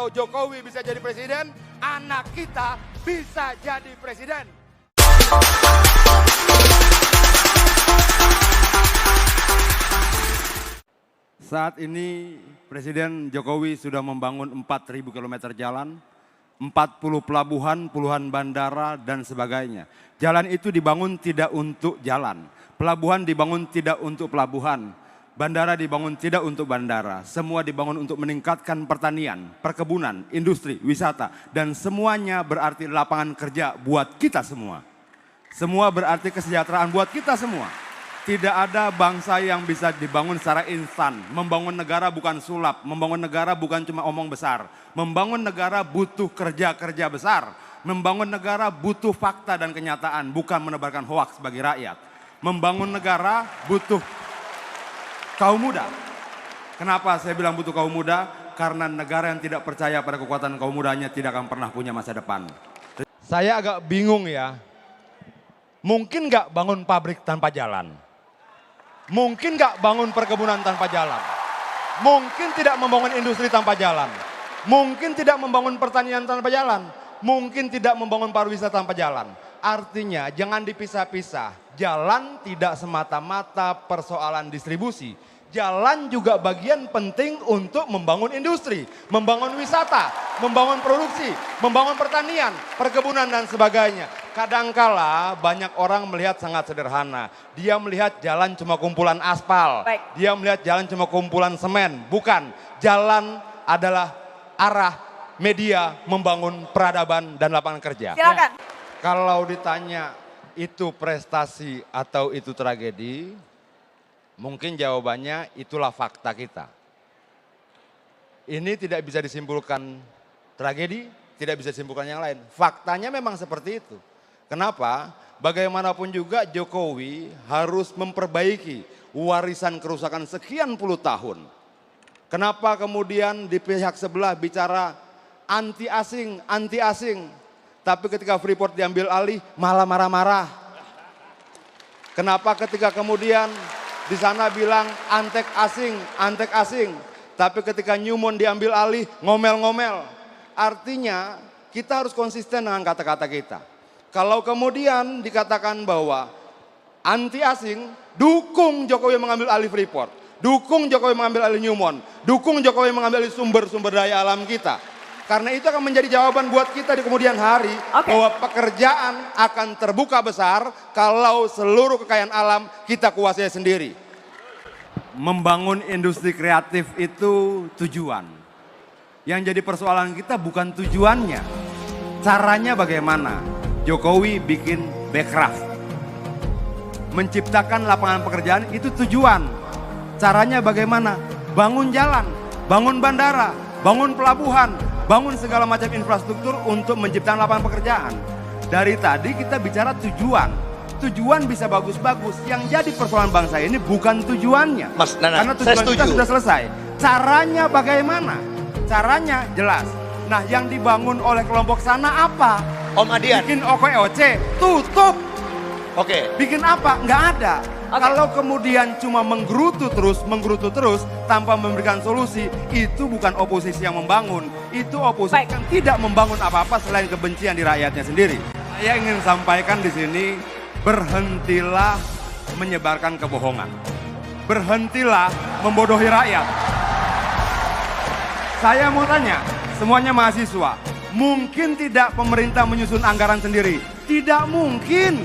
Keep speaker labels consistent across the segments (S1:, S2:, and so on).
S1: Kalau Jokowi bisa jadi presiden, anak kita bisa jadi presiden. Saat ini Presiden Jokowi sudah membangun 4.000 km jalan, 40 pelabuhan, puluhan bandara dan sebagainya. Jalan itu dibangun tidak untuk jalan, pelabuhan dibangun tidak untuk pelabuhan, bandara dibangun tidak untuk bandara. Semua dibangun untuk meningkatkan pertanian, perkebunan, industri, wisata. Dan semuanya berarti lapangan kerja buat kita semua. Semua berarti kesejahteraan buat kita semua. Tidak ada bangsa yang bisa dibangun secara instan. Membangun negara bukan sulap, membangun negara bukan cuma omong besar. Membangun negara butuh kerja-kerja besar. Membangun negara butuh fakta dan kenyataan, bukan menebarkan hoaks bagi rakyat. Membangun negara butuh kaum muda. Kenapa saya bilang butuh kaum muda? Karena negara yang tidak percaya pada kekuatan kaum mudanya tidak akan pernah punya masa depan. Saya agak bingung ya. Mungkin nggak bangun pabrik tanpa jalan? Mungkin nggak bangun perkebunan tanpa jalan? Mungkin tidak membangun industri tanpa jalan? Mungkin tidak membangun pertanian tanpa jalan? Mungkin tidak membangun pariwisata tanpa jalan? Artinya jangan dipisah-pisah. Jalan tidak semata-mata persoalan distribusi. Jalan juga bagian penting untuk membangun industri, membangun wisata, membangun produksi, membangun pertanian, perkebunan dan sebagainya. Kadangkala banyak orang melihat sangat sederhana. Dia melihat jalan cuma kumpulan aspal.
S2: Baik.
S1: Dia melihat jalan cuma kumpulan semen. Bukan, jalan adalah arah media membangun peradaban dan lapangan kerja.
S2: Silakan.
S1: Kalau ditanya itu prestasi atau itu tragedi, mungkin jawabannya itulah fakta kita. Ini tidak bisa disimpulkan tragedi, tidak bisa disimpulkan yang lain. Faktanya memang seperti itu. Kenapa? Bagaimanapun juga Jokowi harus memperbaiki warisan kerusakan sekian puluh tahun. Kenapa kemudian di pihak sebelah bicara anti asing, anti asing. Tapi ketika Freeport diambil alih malah marah-marah. Kenapa ketika kemudian di sana bilang antek asing. Tapi ketika Newmont diambil alih, ngomel-ngomel. Artinya kita harus konsisten dengan kata-kata kita. Kalau kemudian dikatakan bahwa anti asing, dukung Jokowi mengambil alih Freeport. Dukung Jokowi mengambil alih Newmont. Dukung Jokowi mengambil alih sumber-sumber daya alam kita. Karena itu akan menjadi jawaban buat kita di kemudian hari. Bahwa pekerjaan akan terbuka besar kalau seluruh kekayaan alam kita kuasai sendiri. Membangun industri kreatif itu tujuan. Yang jadi persoalan kita bukan tujuannya. Caranya bagaimana? Jokowi bikin Bekraf. Menciptakan lapangan pekerjaan itu tujuan. Caranya bagaimana? Bangun jalan, bangun bandara, bangun pelabuhan, bangun segala macam infrastruktur untuk menciptakan lapangan pekerjaan. Dari tadi kita bicara tujuan. Tujuan bisa bagus-bagus. Yang jadi persoalan bangsa ini bukan tujuannya.
S3: Mas Nana,
S1: karena tujuan kita sudah selesai. Caranya bagaimana? Caranya jelas. Nah, yang dibangun oleh kelompok sana apa?
S3: Om Adian.
S1: Bikin OKOC, tutup.
S3: Oke.
S1: Bikin apa? Nggak ada. Kalau kemudian cuma menggerutu terus tanpa memberikan solusi, itu bukan oposisi yang membangun. Itu oposisi yang tidak membangun apa-apa selain kebencian di rakyatnya sendiri. Saya ingin sampaikan di sini, berhentilah menyebarkan kebohongan. Berhentilah membodohi rakyat. Saya mau tanya, semuanya mahasiswa, mungkin tidak pemerintah menyusun anggaran sendiri? Tidak mungkin.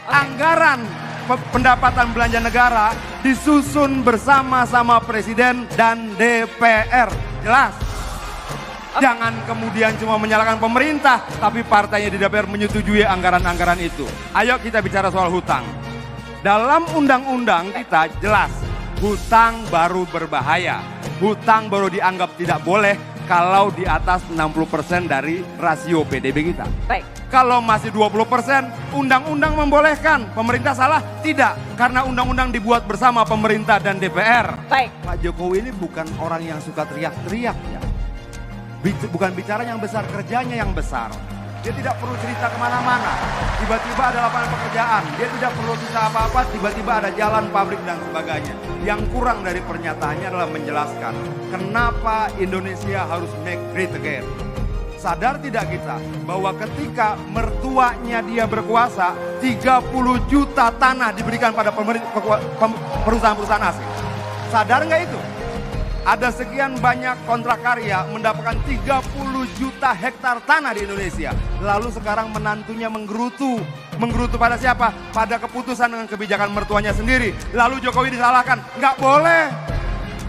S1: Anggaran pendapatan belanja negara disusun bersama-sama Presiden dan DPR. Jelas. Jangan kemudian cuma menyalahkan pemerintah, tapi partainya di DPR menyetujui anggaran-anggaran itu. Ayo kita bicara soal hutang. Dalam undang-undang kita jelas, hutang baru berbahaya. Hutang baru dianggap tidak boleh kalau di atas 60% dari rasio PDB kita.
S2: Baik.
S1: Kalau masih 20%, undang-undang membolehkan. Pemerintah salah? Tidak. Karena undang-undang dibuat bersama pemerintah dan DPR.
S2: Baik.
S1: Pak Jokowi ini bukan orang yang suka teriak-teriak ya. Bukan bicara yang besar, kerjanya yang besar. Dia tidak perlu cerita kemana-mana. Tiba-tiba ada lapangan pekerjaan. Dia tidak perlu cerita apa-apa, tiba-tiba ada jalan, pabrik, dan sebagainya. Yang kurang dari pernyataannya adalah menjelaskan kenapa Indonesia harus make great again. Sadar tidak kita bahwa ketika mertuanya dia berkuasa, 30 juta tanah diberikan pada perusahaan-perusahaan asing. Sadar nggak itu? Ada sekian banyak kontrak karya mendapatkan 30 juta hektar tanah di Indonesia. Lalu sekarang menantunya menggerutu. Menggerutu pada siapa? Pada keputusan dengan kebijakan mertuanya sendiri. Lalu Jokowi disalahkan. Nggak boleh.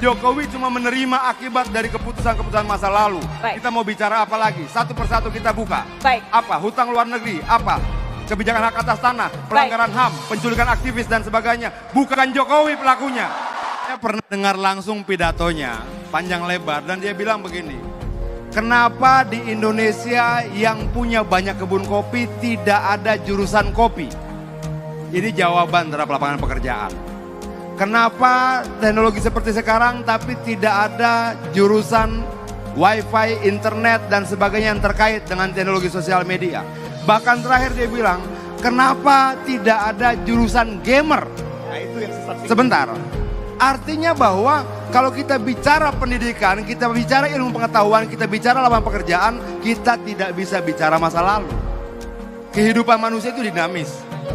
S1: Jokowi cuma menerima akibat dari keputusan-keputusan masa lalu.
S2: Baik.
S1: Kita mau bicara apa lagi? Satu persatu kita buka.
S2: Baik.
S1: Apa? Hutang luar negeri. Apa? Kebijakan hak atas tanah, pelanggaran HAM, penculikan aktivis dan sebagainya. Bukan Jokowi pelakunya. Saya pernah dengar langsung pidatonya, panjang lebar, dan dia bilang begini. Kenapa di Indonesia yang punya banyak kebun kopi tidak ada jurusan kopi? Ini jawaban terhadap lapangan pekerjaan. Kenapa teknologi seperti sekarang tapi tidak ada jurusan wifi, internet dan sebagainya yang terkait dengan teknologi sosial media. Bahkan terakhir dia bilang, kenapa tidak ada jurusan gamer?
S3: Nah itu yang sesat.
S1: Sebentar, artinya bahwa kalau kita bicara pendidikan, kita bicara ilmu pengetahuan, kita bicara lapangan pekerjaan, kita tidak bisa bicara masa lalu. Kehidupan manusia itu dinamis.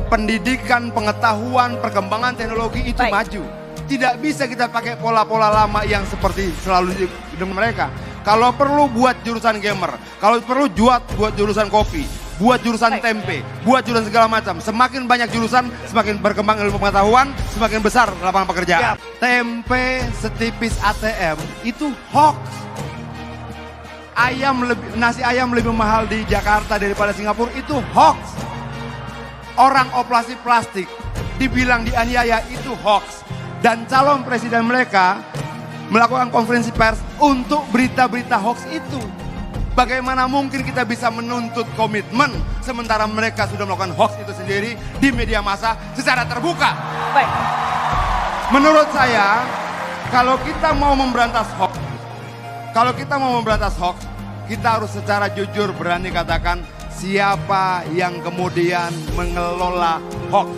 S1: Pendidikan, pengetahuan, perkembangan teknologi itu
S2: Baik.
S1: maju. Tidak bisa kita pakai pola-pola lama yang seperti selalu dengan mereka. Kalau perlu buat jurusan gamer, kalau perlu buat jurusan kopi, buat jurusan
S2: Baik.
S1: tempe, buat jurusan segala macam. Semakin banyak jurusan, semakin berkembang ilmu pengetahuan, semakin besar lapangan pekerjaan. Tempe setipis ATM itu hoax. Nasi ayam lebih mahal di Jakarta daripada Singapura itu hoax. Orang operasi plastik dibilang dianiaya itu hoax. Dan calon presiden mereka melakukan konferensi pers untuk berita-berita hoax itu. Bagaimana mungkin kita bisa menuntut komitmen sementara mereka sudah melakukan hoax itu sendiri di media massa secara terbuka.
S2: Baik.
S1: Menurut saya, kalau kita mau memberantas hoax, kita harus secara jujur berani katakan siapa yang kemudian mengelola hoax.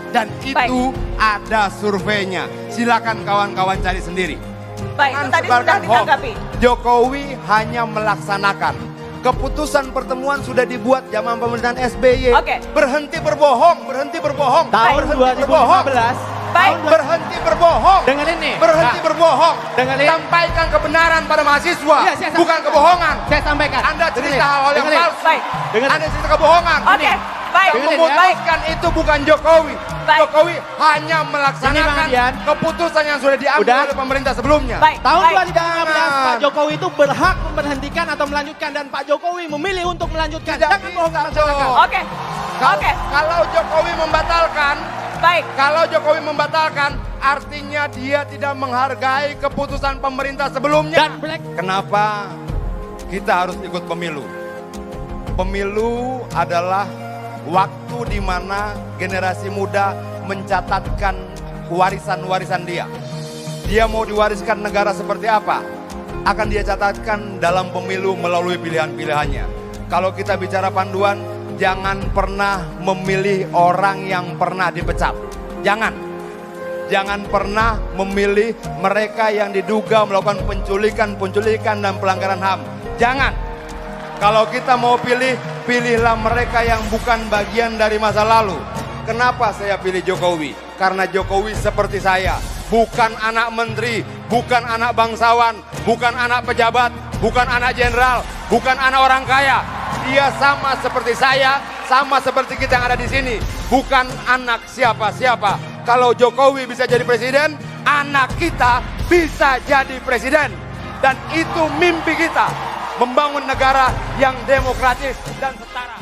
S1: Dan itu ada surveinya. Silakan kawan-kawan cari sendiri.
S2: Baik, itu tadi sudah
S1: Sebarkan hoax.
S2: ditanggapi.
S1: Jokowi hanya melaksanakan. Keputusan pertemuan sudah dibuat zaman pemerintahan SBY.
S2: Oke.
S1: Berhenti berbohong, berhenti berbohong.
S4: Tahun
S1: berhenti berbohong.
S4: 2015
S2: Baik.
S1: Berhenti berbohong.
S4: dengan ini.
S1: Berhenti
S4: Nah,
S1: berbohong.
S4: Dengan ini.
S1: Sampaikan kebenaran pada mahasiswa,
S4: Iya, saya
S1: bukan
S4: sampaikan.
S1: kebohongan.
S4: Saya sampaikan.
S1: Anda
S4: Dengan
S1: cerita
S4: ini.
S1: hal yang
S4: Dengan ini.
S1: palsu.
S2: Baik.
S4: Dengan
S1: Anda cerita kebohongan.
S2: Oke. Baik.
S1: Yang
S4: Dengerin ya.
S1: memutuskan itu bukan Jokowi.
S2: Baik.
S1: Jokowi hanya
S4: Ini,
S1: melaksanakan
S4: Bang Adian.
S1: keputusan yang sudah diambil
S4: Udah.
S1: oleh pemerintah sebelumnya.
S2: Baik.
S4: Tahun
S2: Baik.
S4: 2015
S1: Jangan.
S4: Pak Jokowi itu berhak memberhentikan atau melanjutkan dan Pak Jokowi memilih untuk melanjutkan.
S1: Tidak
S4: Jangan
S1: bisa,
S4: bohongkan masyarakat.
S1: dong.
S2: Oke.
S1: Kalau-
S2: Oke.
S1: Kalau Jokowi membatalkan,
S2: Baik.
S1: kalau Jokowi membatalkan, artinya dia tidak menghargai keputusan pemerintah sebelumnya.
S4: Dan Black
S1: Kenapa kita harus ikut pemilu? Pemilu adalah waktu di mana generasi muda mencatatkan warisan-warisan dia. Dia mau diwariskan negara seperti apa? Akan dia catatkan dalam pemilu melalui pilihan-pilihannya. Kalau kita bicara panduan, jangan pernah memilih orang yang pernah dipecat. Jangan. Jangan pernah memilih mereka yang diduga melakukan penculikan dan pelanggaran HAM. Jangan. Kalau kita mau pilih, pilihlah mereka yang bukan bagian dari masa lalu. Kenapa saya pilih Jokowi? Karena Jokowi seperti saya. Bukan anak menteri, bukan anak bangsawan, bukan anak pejabat, bukan anak jenderal, bukan anak orang kaya. Dia sama seperti saya, sama seperti kita yang ada di sini. Bukan anak siapa-siapa. Kalau Jokowi bisa jadi presiden, anak kita bisa jadi presiden. Dan itu mimpi kita, membangun negara yang demokratis dan setara.